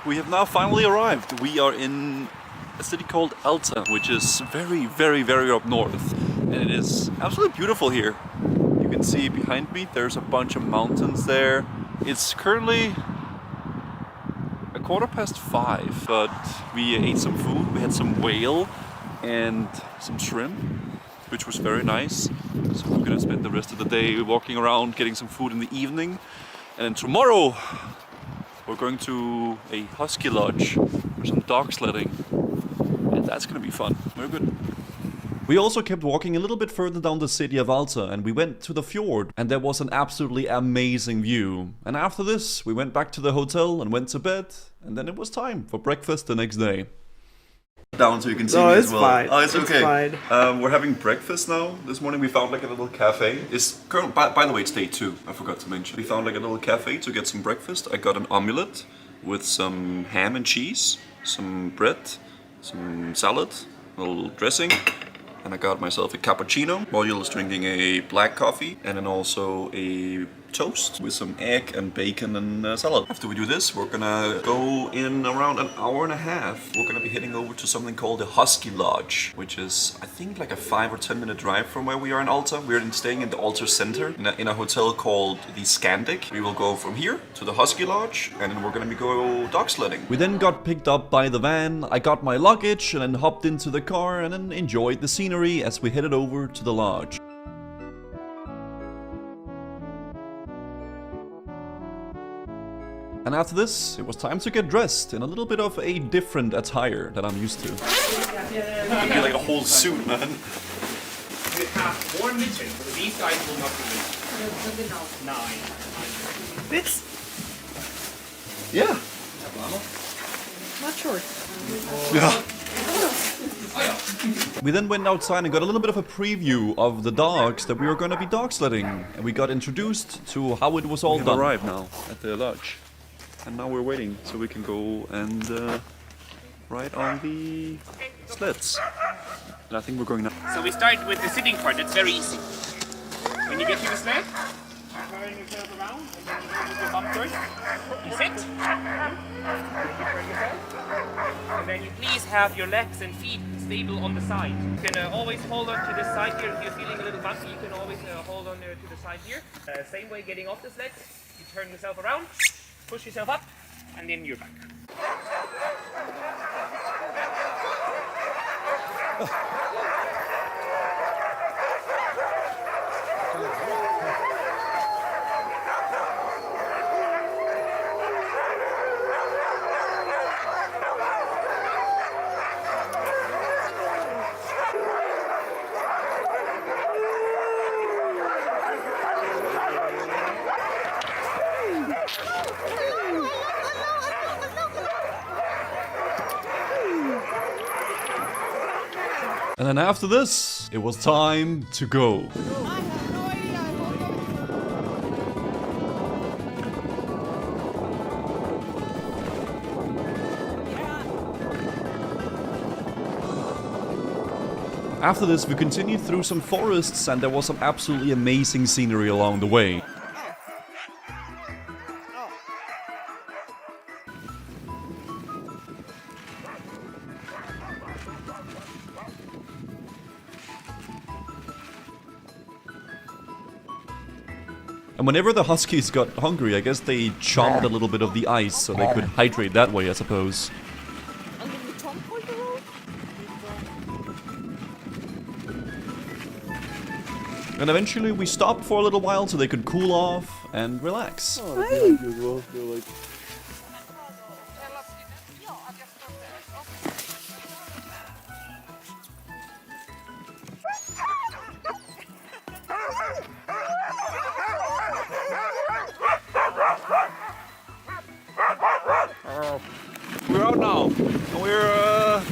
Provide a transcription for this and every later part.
We have now finally arrived. We are in a city called Alta, which is very, very, very up north. And it is absolutely beautiful here. You can see behind me, there's a bunch of mountains there. It's currently 5:15, but we ate some food. We had some whale and some shrimp, which was very nice. So we're gonna spend the rest of the day walking around, getting some food in the evening. And then tomorrow, we're going to a Husky lodge for some dog sledding, and that's gonna be fun. Very good. We also kept walking a little bit further down the city of Alta, and we went to the fjord, and there was an absolutely amazing view. And after this, we went back to the hotel and went to bed, and then it was time for breakfast the next day. Down so you can see me as well. Fine. Oh, it's okay. Fine. We're having breakfast now. This morning we found like a little cafe. By the way, it's day 2. I forgot to mention. We found like a little cafe to get some breakfast. I got an omelette with some ham and cheese, some bread, some salad, a little dressing, and I got myself a cappuccino. Royal is drinking a black coffee, and then also a toast with some egg and bacon and salad. After we do this, we're gonna go in around an hour and a half. We're gonna be heading over to something called the Husky Lodge, which is, I think, like a 5 or 10 minute drive from where we are in Alta. We're staying in the Alta Center in a hotel called the Scandic. We will go from here to the Husky Lodge, and then we're gonna go dog sledding. We then got picked up by the van. I got my luggage and then hopped into the car and then enjoyed the scenery as we headed over to the lodge. And after this, it was time to get dressed in a little bit of a different attire that I'm used to. You get like a whole suit, man. You have 4 missions, so these guys will not be missions. 9. Bits? Yeah. Not sure. Yeah. We then went outside and got a little bit of a preview of the dogs that we were going to be dog sledding. And we got introduced to how it was all done. We arrived now at the lodge. And now we're waiting so we can go and ride on the sleds. And I think we're going now. So we start with the sitting part, it's very easy. When you get to the sled, you turn yourself around, and then you go with your bum first. You sit. You turn yourself. And then you please have your legs and feet stable on the side. You can always hold on to this side here. If you're feeling a little bumpy, you can always hold on to the side here. Same way getting off the sled, you turn yourself around. Push yourself up, and then you're back. And then after this, it was time to go. After this, we continued through some forests and there was some absolutely amazing scenery along the way. And whenever the Huskies got hungry, I guess they chomped a little bit of the ice so they could hydrate that way, I suppose. And eventually we stopped for a little while so they could cool off and relax. Oh, I like you as well. They're like... We're out now, and we're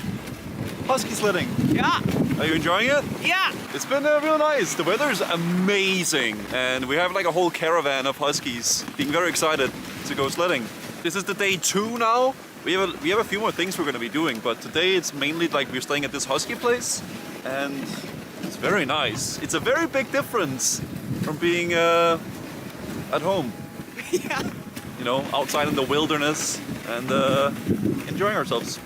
husky sledding. Yeah! Are you enjoying it? Yeah! It's been real nice. The weather is amazing, and we have like a whole caravan of huskies being very excited to go sledding. This is the day 2 now. We have a few more things we're going to be doing, but today it's mainly like we're staying at this husky place, and it's very nice. It's a very big difference from being at home. Yeah. you know, outside in the wilderness and enjoying ourselves.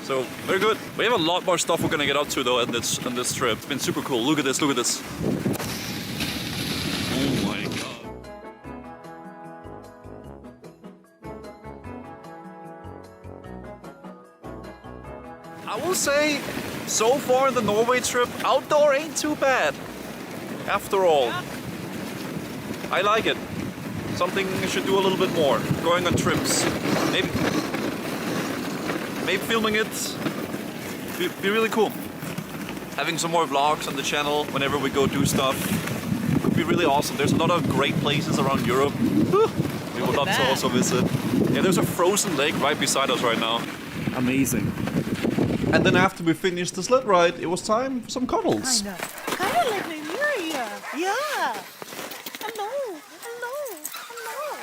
So, very good. We have a lot more stuff we're gonna get up to though on this trip. It's been super cool. Look at this, look at this. Oh my god. I will say, so far in the Norway trip, outdoor ain't too bad. After all. I like it. Something I should do a little bit more. Going on trips. Maybe filming it. Be really cool. Having some more vlogs on the channel whenever we go do stuff. Would be really awesome. There's a lot of great places around Europe. We would love to also visit. Yeah, there's a frozen lake right beside us right now. Amazing. And then after we finished the sled ride, it was time for some cuddles. Kinda like my mirror here. Yeah. Hello. Hello. Hello.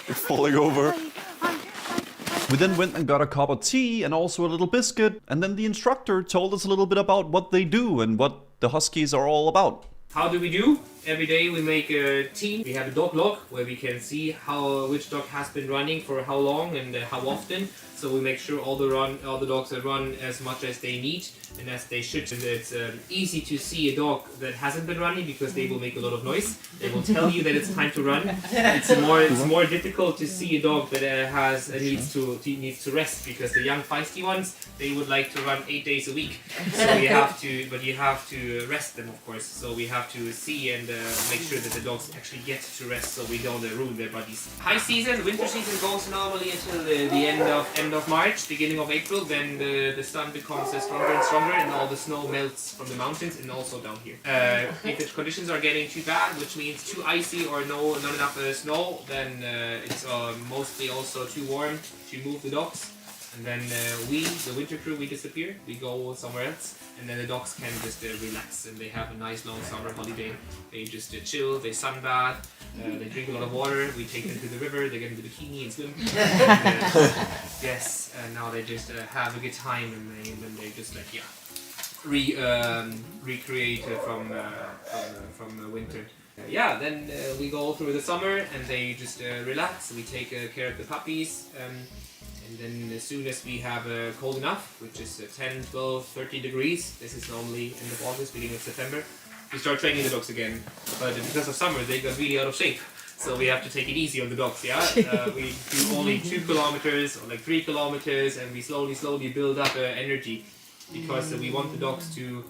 You're falling over. We then went and got a cup of tea and also a little biscuit. And then the instructor told us a little bit about what they do and what the Huskies are all about. How do we do? Every day we make a team. We have a dog log where we can see which dog has been running for how long and how often. So we make sure all the dogs that run as much as they need and as they should. And it's easy to see a dog that hasn't been running because they will make a lot of noise. They will tell you that it's time to run. It's more difficult to see a dog that needs to rest because the young feisty ones, they would like to run 8 days a week. So you have to rest them, of course. So we have to see and make sure that the dogs actually get to rest so we don't ruin their bodies. High season, winter season goes normally until the end of March, beginning of April. Then the sun becomes stronger and stronger and all the snow melts from the mountains and also down here. If the conditions are getting too bad, which means too icy or not enough snow, then it's mostly also too warm to move the dogs. And then the winter crew, we disappear, we go somewhere else, and then the dogs can just relax and they have a nice long summer holiday. They just chill, they sunbathe, they drink a lot of water, we take them to the river, they get into the bikini and swim. And, yes, and now they just have a good time and then they just like, yeah, recreate from the winter. Yeah, then we go through the summer and they just relax, we take care of the puppies. And then as soon as we have cold enough, which is 10, 12, 30 degrees, this is normally end of August, beginning of September, we start training the dogs again. But because of summer, they got really out of shape. So we have to take it easy on the dogs, yeah? We do only 2 kilometers or like 3 kilometers and we slowly build up energy because we want the dogs to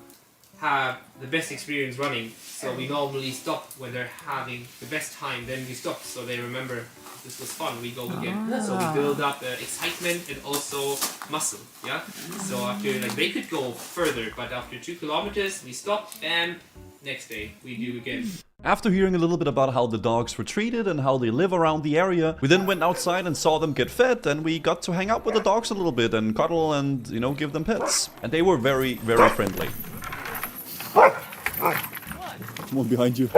have the best experience running. So we normally stop when they're having the best time, then we stop so they remember this was fun, we go again. So we build up excitement and also muscle, yeah? So after, like, they could go further, but after 2 kilometers, we stop and next day we do again. After hearing a little bit about how the dogs were treated and how they live around the area, we then went outside and saw them get fed, and we got to hang out with the dogs a little bit and cuddle and, you know, give them pets. And they were very, very friendly. One behind you.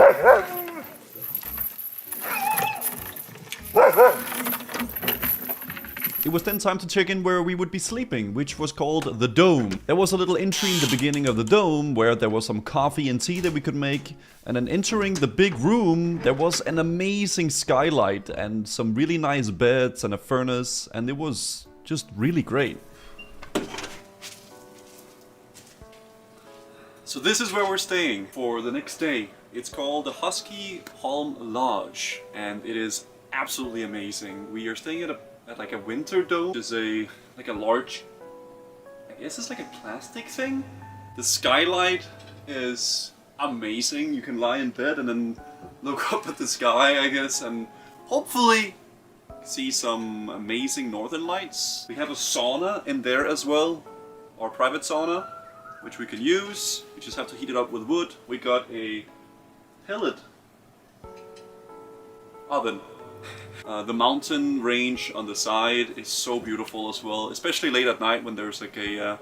It was then time to check in where we would be sleeping, which was called the Dome. There was a little entry in the beginning of the Dome where there was some coffee and tea that we could make. And then entering the big room, there was an amazing skylight and some really nice beds and a furnace. And it was just really great. So this is where we're staying for the next day. It's called the Husky Holm Lodge and it is absolutely amazing. We are staying at like a winter dome. It's a large, I guess it's like a plastic thing. The skylight is amazing. You can lie in bed and then look up at the sky, I guess, and hopefully see some amazing northern lights. We have a sauna in there as well, our private sauna, which we can use. We just have to heat it up with wood. We got a pellet oven. The mountain range on the side is so beautiful as well, especially late at night when there's like a...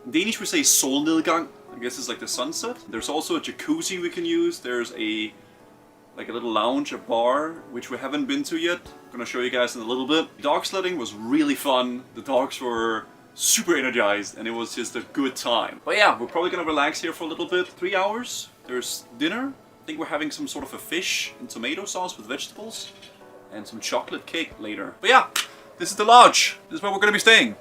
in Danish we say solnedgang, I guess it's like the sunset. There's also a jacuzzi we can use. There's a little lounge, a bar, which we haven't been to yet. I'm gonna show you guys in a little bit. Dog sledding was really fun. The dogs were super energized and it was just a good time. But yeah, we're probably gonna relax here for a little bit. 3 hours There's dinner. I think we're having some sort of a fish and tomato sauce with vegetables. And some chocolate cake later. But yeah, this is the lodge. This is where we're gonna be staying.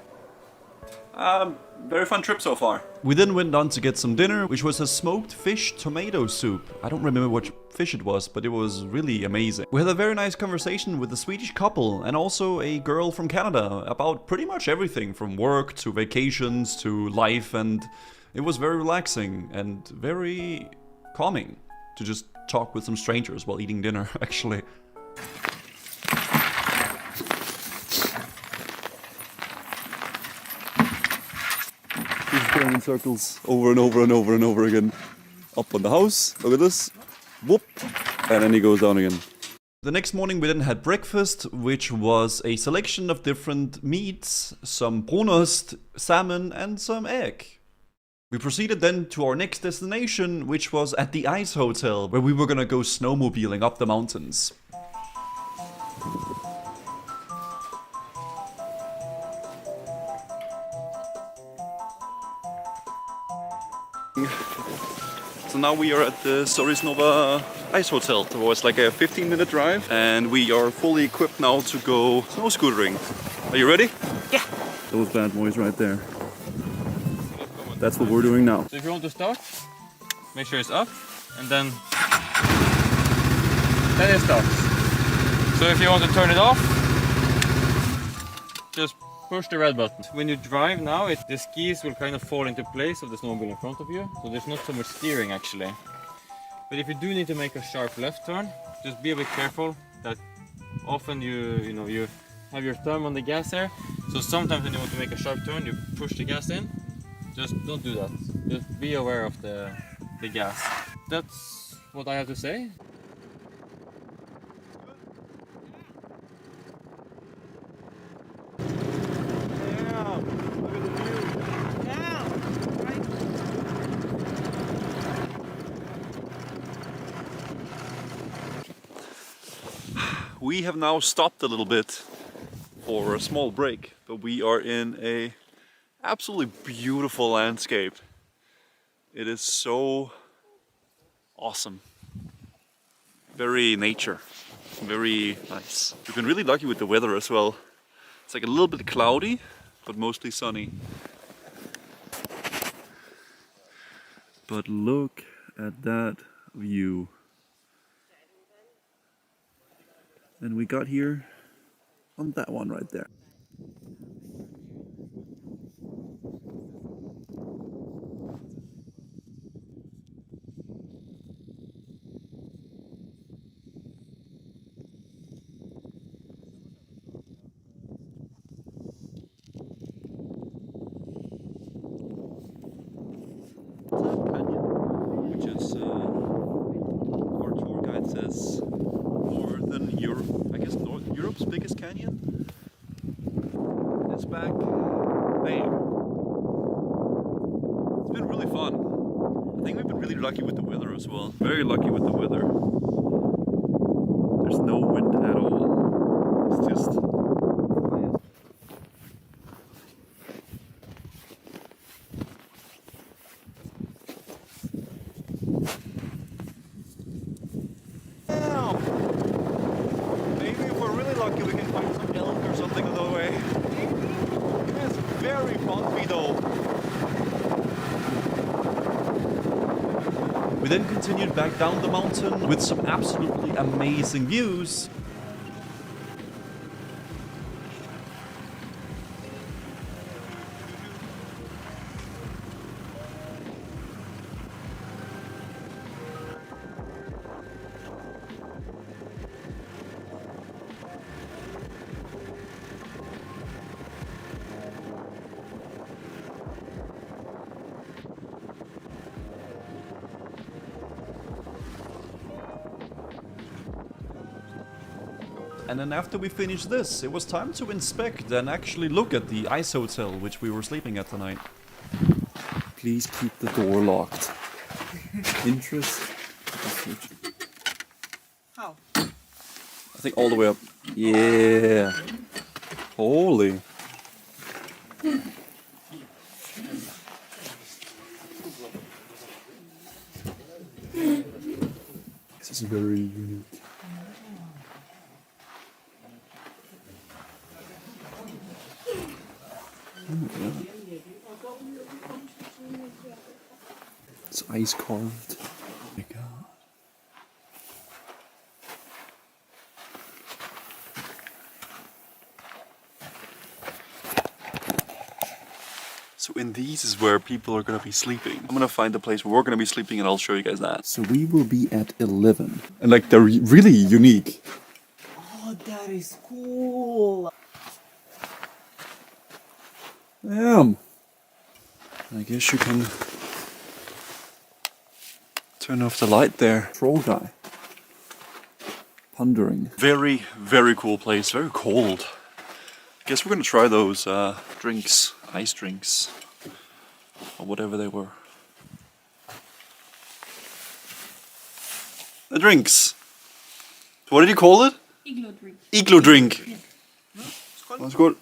Very fun trip so far. We then went on to get some dinner, which was a smoked fish tomato soup. I don't remember what fish it was, but it was really amazing. We had a very nice conversation with a Swedish couple and also a girl from Canada about pretty much everything from work to vacations to life, and it was very relaxing and very calming to just talk with some strangers while eating dinner, actually. He's going in circles over and over and over and over again. Up on the house, look at this, whoop, and then he goes down again. The next morning we then had breakfast, which was a selection of different meats, some brunost, salmon and some egg. We proceeded then to our next destination, which was at the Ice Hotel, where we were gonna go snowmobiling up the mountains. So now we are at the Sorisnova Ice Hotel. So it's like a 15-minute drive, and we are fully equipped now to go snow scootering. Are you ready? Yeah. Those bad boys right there. That's what we're doing now. So if you want to start, make sure it's up, and then it starts. So if you want to turn it off, just push the red button. When you drive now, the skis will kind of fall into place of the snowmobile in front of you, so there's not so much steering actually. But if you do need to make a sharp left turn, just be a bit careful that often you have your thumb on the gas here. So sometimes when you want to make a sharp turn, you push the gas in. Just don't do that. Just be aware of the gas. That's what I have to say. We have now stopped a little bit for a small break, but we are in a absolutely beautiful landscape. It is so awesome. Very nature, very nice. We've been really lucky with the weather as well. It's like a little bit cloudy, but mostly sunny. But look at that view. And we got here on that one right there. Which is, our tour guide says, Northern Europe, I guess Europe's biggest canyon. It's back there. It's been really fun. I think we've been really lucky with the weather as well. Very lucky with the weather. There's no wind at all. It's just quiet. Maybe if we're really lucky we can find some elk or something on the way. It's very bumpy though. We then continued back down the mountain with some absolutely amazing views. And then after we finished this, it was time to inspect and actually look at the ice hotel which we were sleeping at tonight. Please keep the door locked. Interest. How? I think all the way up. Yeah. Holy. is very unique. Yeah. It's ice carved. Oh my god. So in these is where people are gonna be sleeping. I'm gonna find the place where we're gonna be sleeping and I'll show you guys that. So we will be at 11. And like they're really unique. Oh, that is cool. Damn. I guess you can turn off the light there. Troll guy. Pondering. Very, very cool place. Very cold. Guess we're gonna try those drinks. Ice drinks. Or whatever they were. The drinks. What did you call it? Igloo drink. Igloo drink. Yeah. That's good.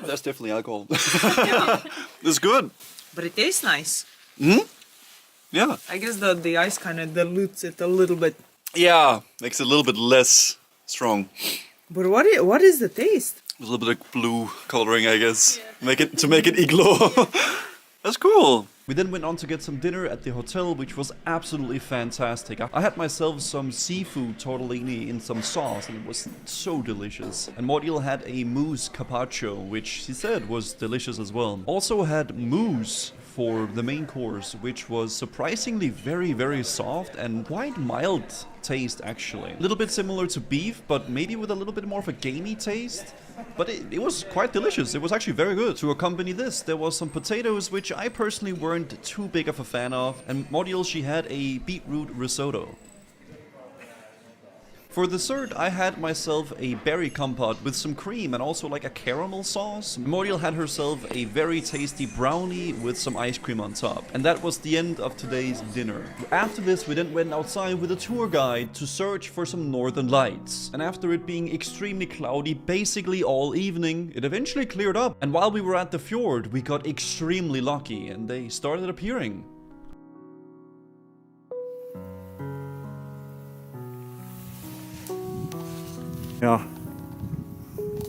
That's definitely alcohol. It's good. But it tastes nice. Hmm? Yeah. I guess the ice kind of dilutes it a little bit. Yeah, makes it a little bit less strong. But what is the taste? A little bit of blue coloring, I guess. Yeah. To make it igloo. That's cool. We then went on to get some dinner at the hotel, which was absolutely fantastic. I had myself some seafood tortellini in some sauce, and it was so delicious. And Modiel had a moose carpaccio, which she said was delicious as well. Also had moose for the main course, which was surprisingly very, very soft and quite mild taste actually. A little bit similar to beef, but maybe with a little bit more of a gamey taste. But it was quite delicious. It was actually very good. To accompany this, there was some potatoes, which I personally weren't too big of a fan of. And Modiel, she had a beetroot risotto. For dessert, I had myself a berry compote with some cream and also like a caramel sauce. Modiel had herself a very tasty brownie with some ice cream on top. And that was the end of today's dinner. After this, we then went outside with a tour guide to search for some northern lights. And after it being extremely cloudy basically all evening, it eventually cleared up. And while we were at the fjord, we got extremely lucky and they started appearing. Yeah,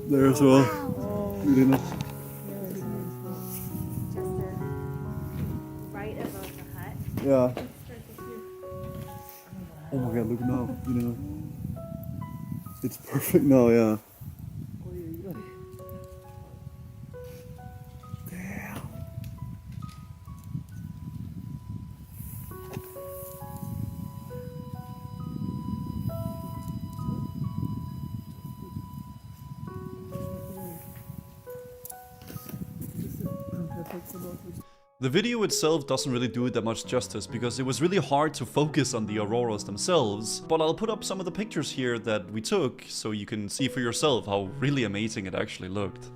there as well. Really nice. Just right above the hut. Yeah. Oh my god, look now, you know. It's perfect now, yeah. Damn. The video itself doesn't really do it that much justice because it was really hard to focus on the auroras themselves, but I'll put up some of the pictures here that we took so you can see for yourself how really amazing it actually looked.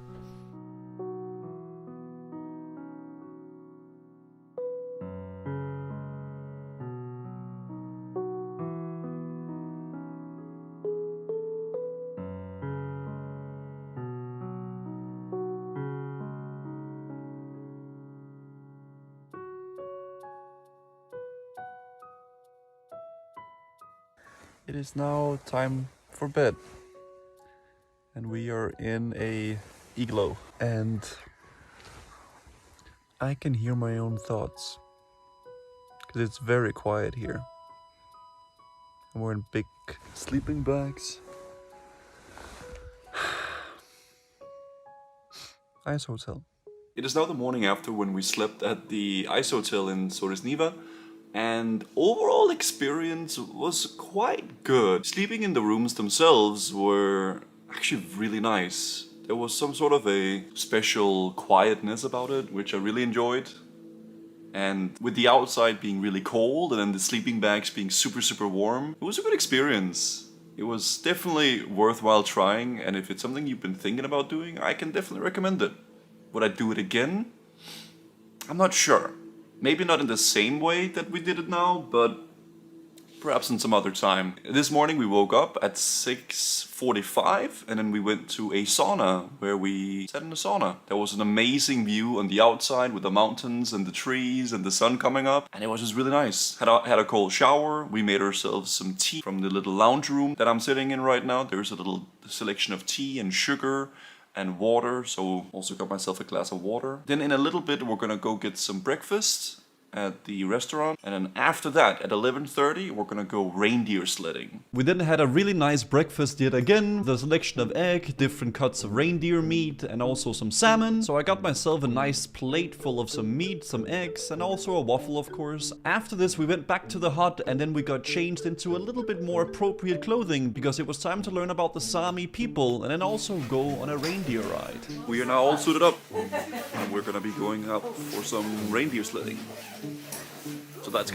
It is now time for bed, and we are in a igloo, and I can hear my own thoughts because it's very quiet here, and we're in big sleeping bags. Ice hotel. It is now the morning after when we slept at the ice hotel in Sorisniva. And overall experience was quite good. Sleeping in the rooms themselves were actually really nice. There was some sort of a special quietness about it, which I really enjoyed. And with the outside being really cold and then the sleeping bags being super, super warm, it was a good experience. It was definitely worthwhile trying, and if it's something you've been thinking about doing, I can definitely recommend it. Would I do it again? I'm not sure. Maybe not in the same way that we did it now, but perhaps in some other time. This morning we woke up at 6:45 and then we went to a sauna where we sat in a sauna. There was an amazing view on the outside with the mountains and the trees and the sun coming up, and it was just really nice. Had a cold shower. We made ourselves some tea from the little lounge room that I'm sitting in right now. There's a little selection of tea and sugar and water, so also got myself a glass of water. Then in a little bit we're gonna go get some breakfast at the restaurant, and then after that at 11:30 we're gonna go reindeer sledding. We then had a really nice breakfast yet again, the selection of egg, different cuts of reindeer meat and also some salmon. So I got myself a nice plate full of some meat, some eggs and also a waffle of course. After this we went back to the hut and then we got changed into a little bit more appropriate clothing because it was time to learn about the Sami people and then also go on a reindeer ride. We are now all suited up and we're gonna be going out for some reindeer sledding. So that's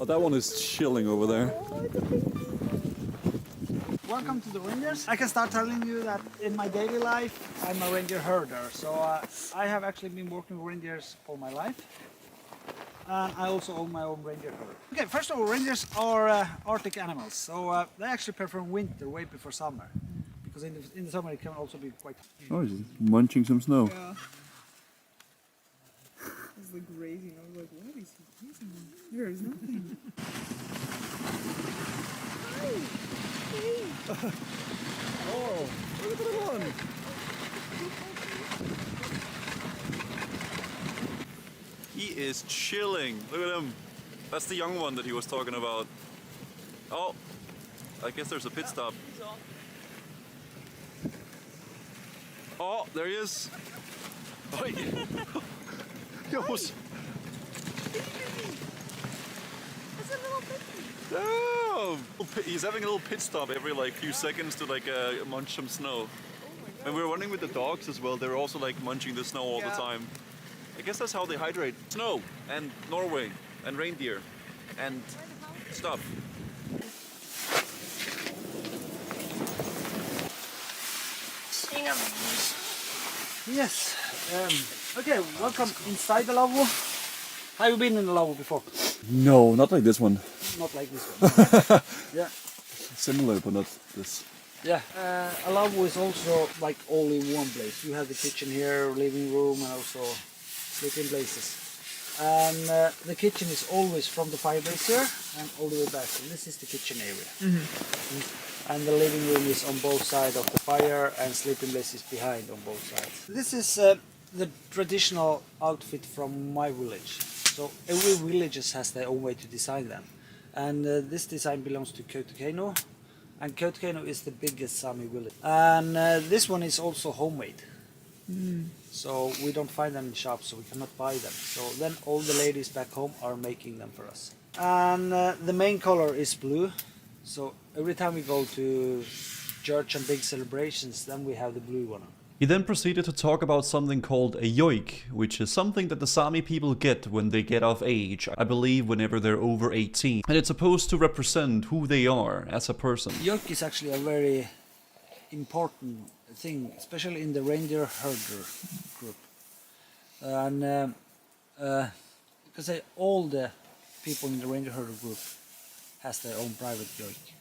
oh, that one is chilling over there. Welcome to the reindeers. I can start telling you that in my daily life, I'm a reindeer herder. So I have actually been working with reindeers all my life. And I also own my own reindeer herd. Okay, first of all, reindeers are Arctic animals. So they actually prefer winter way before summer. Because in the summer it can also be quite... Oh, he's munching some snow. Yeah. It's like grazing. I was like, what is he grazing on? There's nothing. Oh, look at the little one. He is chilling. Look at him. That's the young one that he was talking about. Oh, I guess there's a pit stop. Oh, there he is. Oh, Goes. It's a little baby. Oh, he's having a little pit stop every like few seconds to like munch some snow. And we're running with the dogs as well. They're also like munching the snow all the time. I guess that's how they hydrate. Snow and Norway and reindeer and stuff. Yes. Okay, welcome inside the lavabo. Have you been in the lavabo before? No, not like this one. Not like this one. Yeah. Similar, but not this. Yeah. A lavabo is also like only one place. You have the kitchen here, living room, and also sleeping places. And the kitchen is always from the firebase here and all the way back. So this is the kitchen area. And the living room is on both sides of the fire and sleeping place is behind on both sides. This is the traditional outfit from my village. So every village has their own way to design them. And this design belongs to Kautokeino. And Kautokeino is the biggest Sami village. And this one is also homemade. So we don't find them in shops, so we cannot buy them. So then all the ladies back home are making them for us. And the main color is blue. So every time we go to church and big celebrations, then we have the blue one on. He then proceeded to talk about something called a yoik, which is something that the Sami people get when they get of age, I believe whenever they're over 18. And it's supposed to represent who they are as a person. Yoik is actually a very important thing, especially in the reindeer herder group. And because all the people in the reindeer herder group has their own private yoik.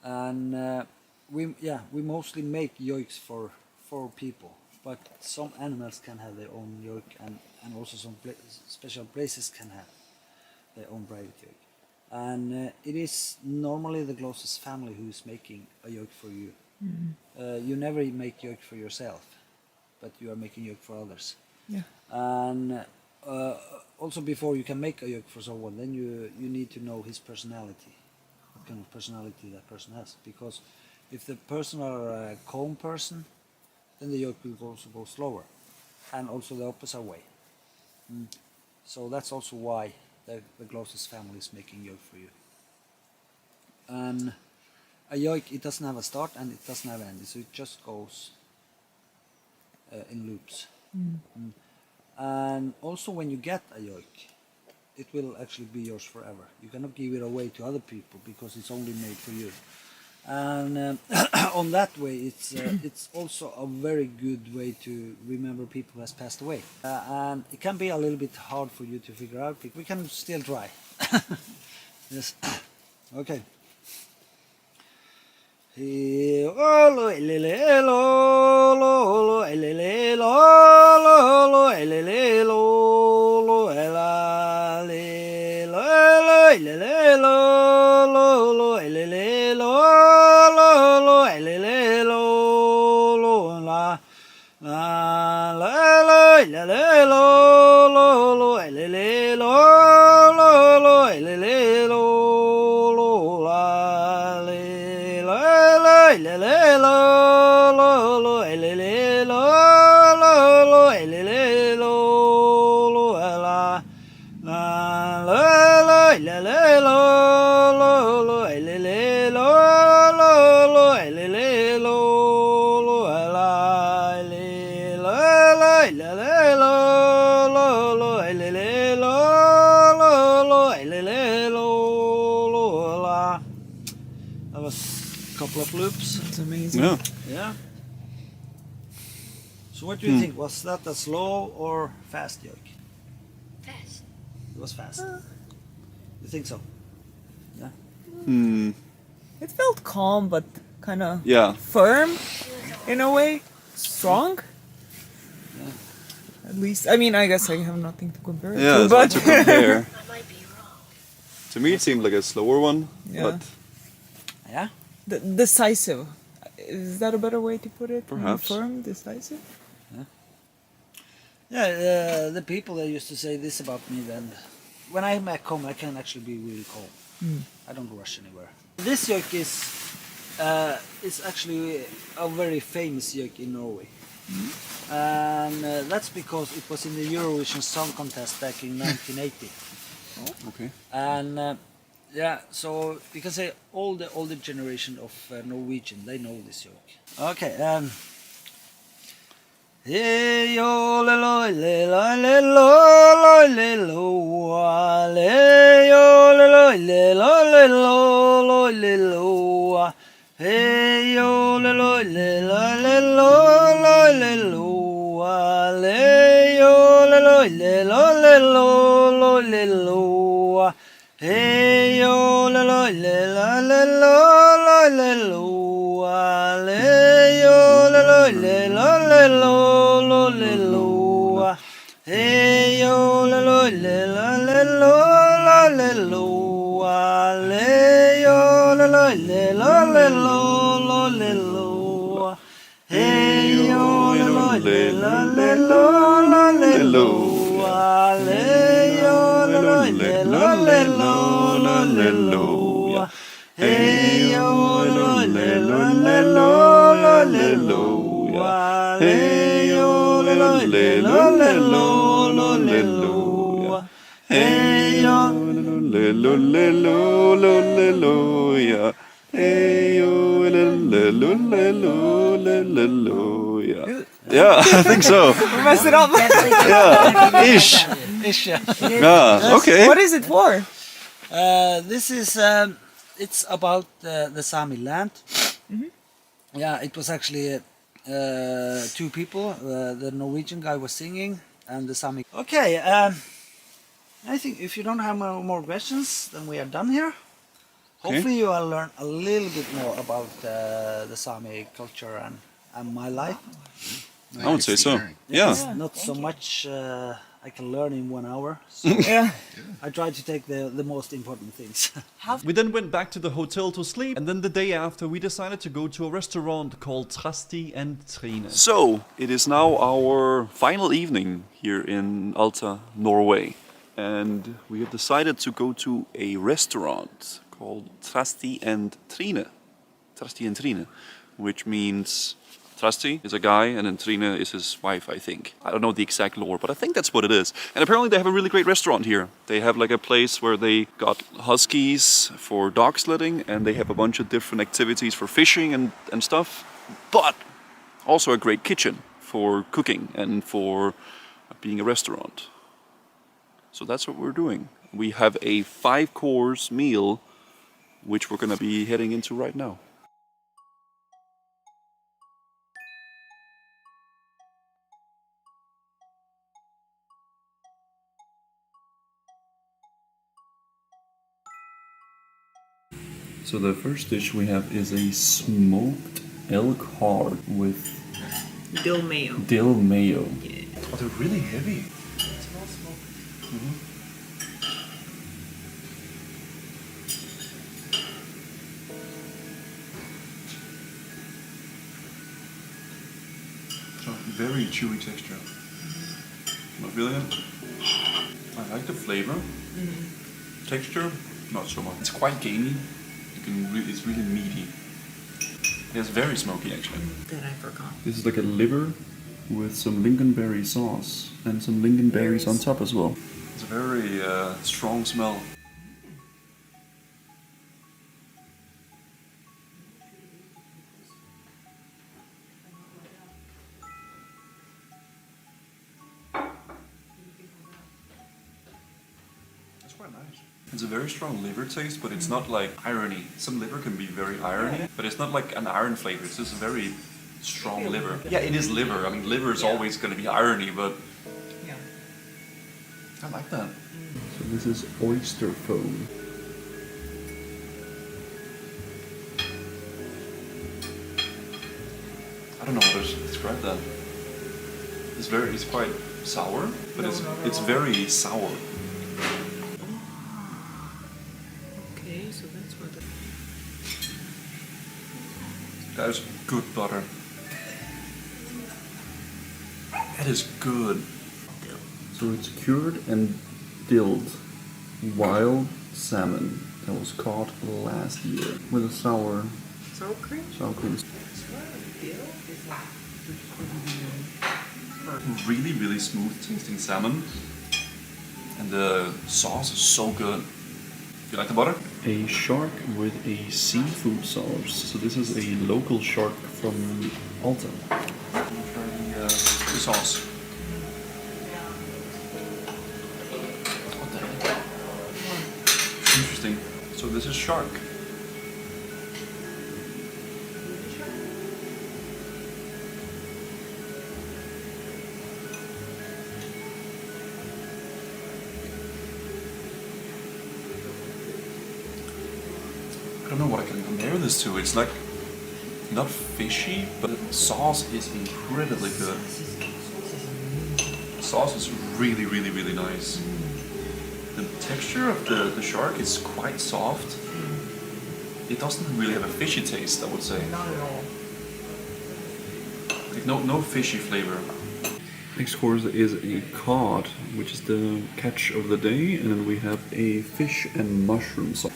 And we mostly make yoiks for people, but some animals can have their own yoik, and also some special places can have their own private yoik. And it is normally the closest family who is making a yoik for you. You never make yoik for yourself, but you are making yoik for others. Yeah. And also before you can make a yoke for someone, then you need to know his personality, what kind of personality that person has. Because if the person are a calm person, then the yoke will also go slower, and also the opposite way. So that's also why the closest family is making yoke for you. And a yoke, it doesn't have a start and it doesn't have an end, so it just goes in loops. And also when you get a yoke, it will actually be yours forever. You cannot give it away to other people because it's only made for you. And on that way, it's also a very good way to remember people who has passed away. And it can be a little bit hard for you to figure out. We can still try. Yes. Okay. That was a couple of loops. It's amazing. Yeah. Yeah. So what do you think? Was that a slow or fast yoke? Fast. It was fast. You think so? Yeah. Hmm. It felt calm, but kind of Yeah. firm in a way. Strong. At least, I mean, I guess I have nothing to compare it Yeah, to, it's hard but to compare. I might be wrong. To me, it seemed like a slower one, Yeah. but Yeah. decisive. Is that a better way to put it? Perhaps. Firm, decisive. Yeah. The people that used to say this about me, then when I'm back home, I can actually be really calm. I don't rush anywhere. This yoke is actually a very famous yoke in Norway. And that's because it was in the Eurovision Song Contest back in 1980. okay. And yeah, so you can say all the older generation of Norwegian, they know this yoke. Okay. Hey yo le lo le lo le lo le lo le yo le lo le lo le lo le lo hey yo le lo le lo le lo le lo le yo le lo le lo le lo le lo hey yo le lo le lo le lo le lo le yo le lo le lo le lo le lo hey yo le lo le lo le lo le lo le yo le lo le lo le lo le lo hey yo le lo le lo le lo le lo le yo le lo le lo le lo le lo hey yo le lo le lo le lo le lo hey yo le lo le lo le lo le lo hey yo Le lo le lo lo le lo yeah. Hey yo le le lo le lo le le lo yeah. Yeah, I think so. Mess it up. Yeah, ish. Yeah, okay. What is it for? This is it's about the Sami land. Yeah, it was actually two people. The Norwegian guy was singing, and the Sami. Okay, I think if you don't have more questions, then we are done here. Hopefully, you will learn a little bit more about the Sami culture and my life. I would say so. Yeah. It's not so much I can learn in 1 hour. So Yeah. I try to take the most important things. We then went back to the hotel to sleep, and then the day after we decided to go to a restaurant called Trasti and Trine. So, it is now our final evening here in Alta, Norway. And we have decided to go to a restaurant called Trasti and Trine. Trasti and Trine, which means Trasti is a guy and then Trine is his wife, I think. I don't know the exact lore, but I think that's what it is. And apparently they have a really great restaurant here. They have like a place where they got Huskies for dog sledding, and they have a bunch of different activities for fishing and stuff. But also a great kitchen for cooking and for being a restaurant. So that's what we're doing. We have a 5-course meal, which we're gonna be heading into right now. So the first dish we have is a smoked elk heart with Dill mayo. dill mayo. Oh, they're really heavy. It's all smoky. So very chewy texture. Not really. I like the flavor. Texture, not so much. It's quite gamey. It's really meaty. It's very smoky actually. That I forgot. This is like a liver with some lingonberry sauce and some lingonberries on top as well. It's a very strong smell. That's quite nice. It's a very strong liver taste, but it's not like irony. Some liver can be very irony, but it's not like an iron flavor. It's just a very strong liver. Yeah, it is liver. I mean, liver is always going to be irony, but Yeah. I like that. So this is oyster foam. I don't know how to describe that. It's quite sour, but it's very sour. Okay, so that's what the... That is good butter. That is good. So it's cured and dilled wild salmon that was caught last year with a sour Sour cream? cream. Dill is like... Really, really smooth tasting salmon. And the sauce is so good. You like the butter? A shark with a seafood sauce. So this is a local shark from Alta. The sauce. What the heck? Interesting. So this is shark. I don't know what I can compare this to. It's like not fishy, but the sauce is incredibly good. The sauce is really, really, really nice. The texture of the shark is quite soft. It doesn't really have a fishy taste, I would say. Not at all. Like no fishy flavor. Next course is a cod, which is the catch of the day, and then we have a fish and mushroom sauce.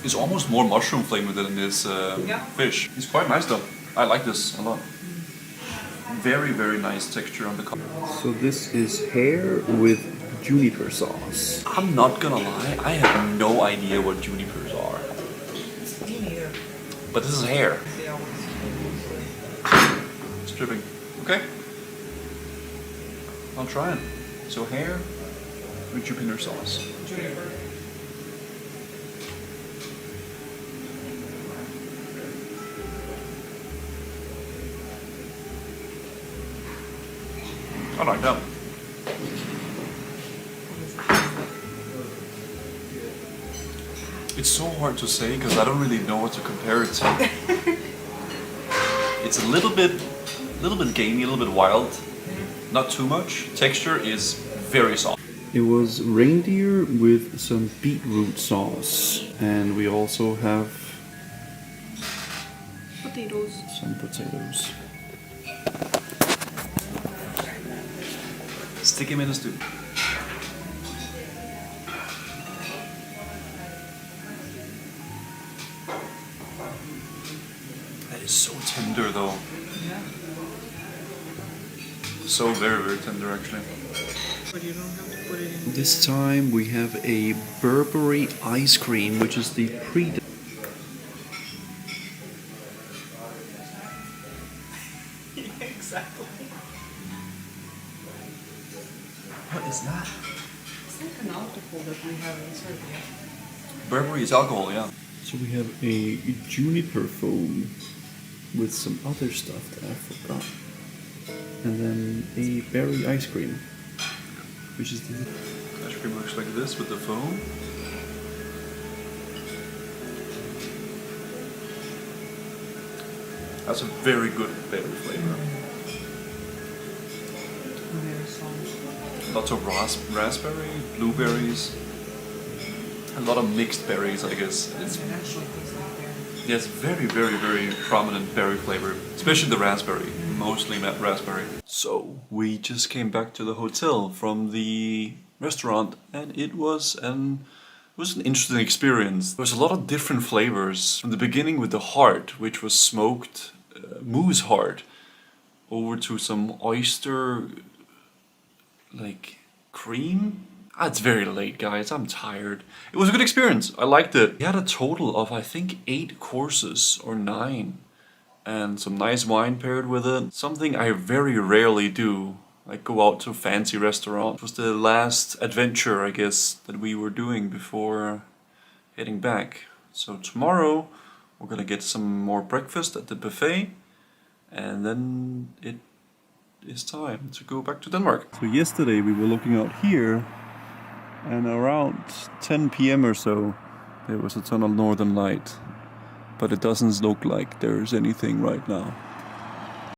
It's almost more mushroom flavor than it is fish. It's quite nice though. I like this a lot. Very, very nice texture on the cod. So this is hare with juniper sauce. I'm not gonna lie, I have no idea what junipers are. Me neither. But this is hair. They always... It's dripping. Okay. I'll try it. So hair with juniper sauce. Juniper. I like that. It's so hard to say because I don't really know what to compare it to. It's a little bit gamey, a little bit wild. Not too much. Texture is very soft. It was reindeer with some beetroot sauce, and we also have Potatoes. some potatoes. Stick him in the stew. That is so tender though. So very, very tender actually. But you don't have to put it in. This time we have a Burberry ice cream, which is the pre. Exactly. What is that? It's like an alcohol that we have in Serbia. Burberry is alcohol, yeah. So we have a juniper foam with some other stuff that I forgot, and then a berry ice cream. which is pretty much like this with the foam. That's a very good berry flavor. Very soft. Lots of raspberry, blueberries, a lot of mixed berries, I guess. It actually tastes like berry. Yes, very, very, very prominent berry flavor, especially the raspberry, mostly raspberry. So we just came back to the hotel from the restaurant, and it was an interesting experience. There was a lot of different flavors. From the beginning with the heart, which was smoked moose heart, over to some oyster like cream. It's very late, guys. I'm tired. It was a good experience. I liked it. We had a total of, I think, 8 courses or 9. And some nice wine paired with it. Something I very rarely do. Like go out to a fancy restaurant. It was the last adventure, I guess, that we were doing before heading back. So tomorrow we're gonna get some more breakfast at the buffet. And then it is time to go back to Denmark. So yesterday we were looking out here, and around 10 p.m. or so there was a ton of northern light, but it doesn't look like there's anything right now.